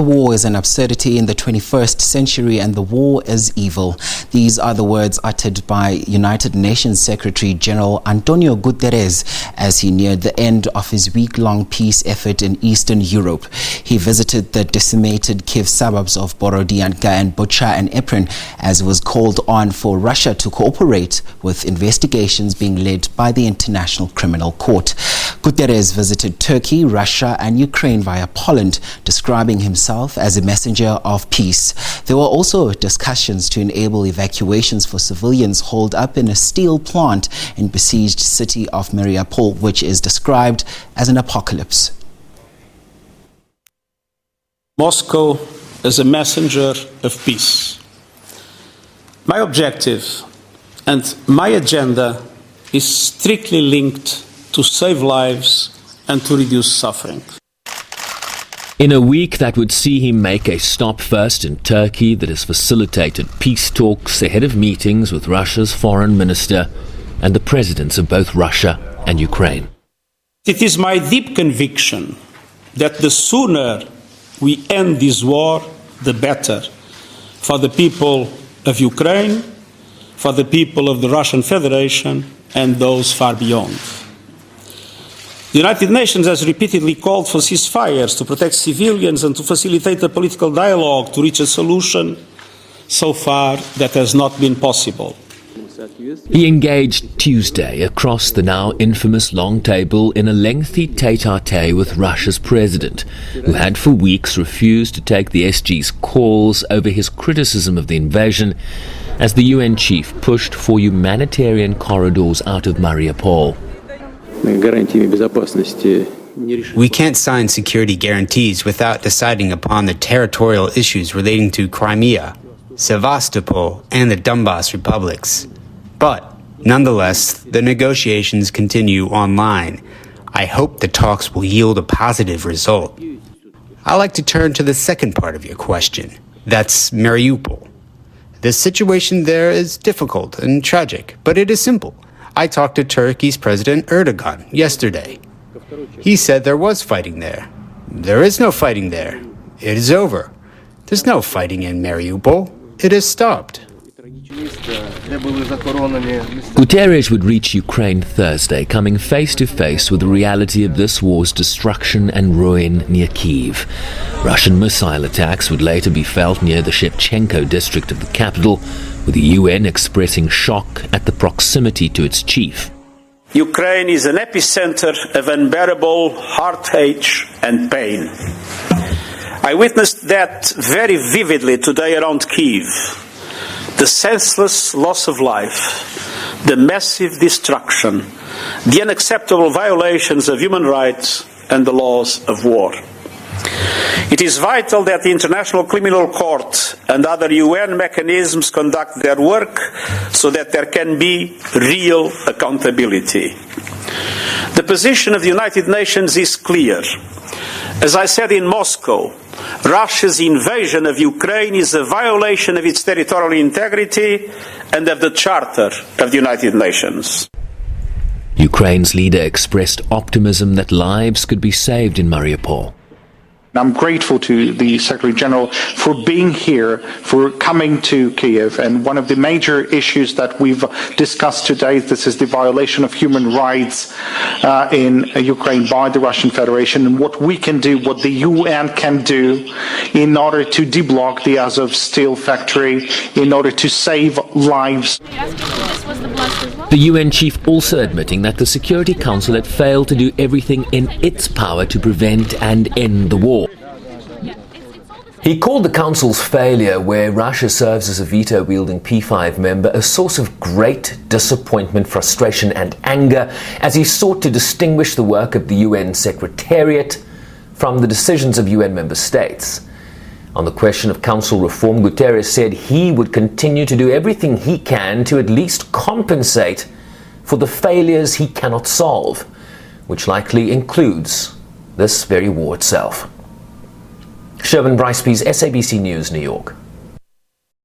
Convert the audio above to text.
the war is an absurdity in the 21st century and the war is evil. These are the words uttered by United Nations Secretary General Antonio Guterres as he neared the end of his week-long peace effort in Eastern Europe. He visited the decimated Kyiv suburbs of Borodianka and Bucha and Irpin as was called on for Russia to cooperate with investigations being led by the International Criminal Court. Guterres visited Turkey, Russia and Ukraine via Poland, describing himself as a messenger of peace. There were also discussions to enable evacuations for civilians holed up in a steel plant in besieged city of Mariupol, which is described as an apocalypse. Moscow is a messenger of peace. My objective and my agenda is strictly linked to save lives and to reduce suffering. In a week that would see him make a stop first in Turkey that has facilitated peace talks ahead of meetings with Russia's foreign minister and the presidents of both Russia and Ukraine. It is my deep conviction that the sooner we end this war, the better for the people of Ukraine, for the people of the Russian Federation and those far beyond. The United Nations has repeatedly called for ceasefires to protect civilians and to facilitate a political dialogue to reach a solution. So far, that has not been possible. He engaged Tuesday across the now infamous long table in a lengthy tete-a-tete with Russia's president, who had for weeks refused to take the SG's calls over his criticism of the invasion as the UN chief pushed for humanitarian corridors out of Mariupol. We can't sign security guarantees without deciding upon the territorial issues relating to Crimea, Sevastopol, and the Donbas republics. But, nonetheless, the negotiations continue online. I hope the talks will yield a positive result. I'd like to turn to the second part of your question. That's Mariupol. The situation there is difficult and tragic, but it is simple. I talked to Turkey's President Erdogan yesterday. He said there was fighting there. There is no fighting there. It is over. There's no fighting in Mariupol. It is stopped. Guterres would reach Ukraine Thursday, coming face to face with the reality of this war's destruction and ruin near Kyiv. Russian missile attacks would later be felt near the Shevchenko district of the capital, with the UN expressing shock at the proximity to its chief. Ukraine is an epicenter of unbearable heartache and pain. I witnessed that very vividly today around Kyiv. The senseless loss of life, the massive destruction, the unacceptable violations of human rights and the laws of war. It is vital that the International Criminal Court and other UN mechanisms conduct their work so that there can be real accountability. The position of the United Nations is clear. As I said in Moscow, Russia's invasion of Ukraine is a violation of its territorial integrity and of the Charter of the United Nations. Ukraine's leader expressed optimism that lives could be saved in Mariupol. I'm grateful to the Secretary General for being here, for coming to Kyiv. And one of the major issues that we've discussed today, this is the violation of human rights in Ukraine by the Russian Federation, and what we can do, what the UN can do in order to deblock the Azov steel factory, in order to save lives. The UN chief also admitting that the Security Council had failed to do everything in its power to prevent and end the war. He called the Council's failure, where Russia serves as a veto-wielding P5 member, a source of great disappointment, frustration and anger as he sought to distinguish the work of the UN Secretariat from the decisions of UN member states. On the question of Council reform, Guterres said he would continue to do everything he can to at least compensate for the failures he cannot solve, which likely includes this very war itself. Sherwin Bryce-Pease, SABC News, New York.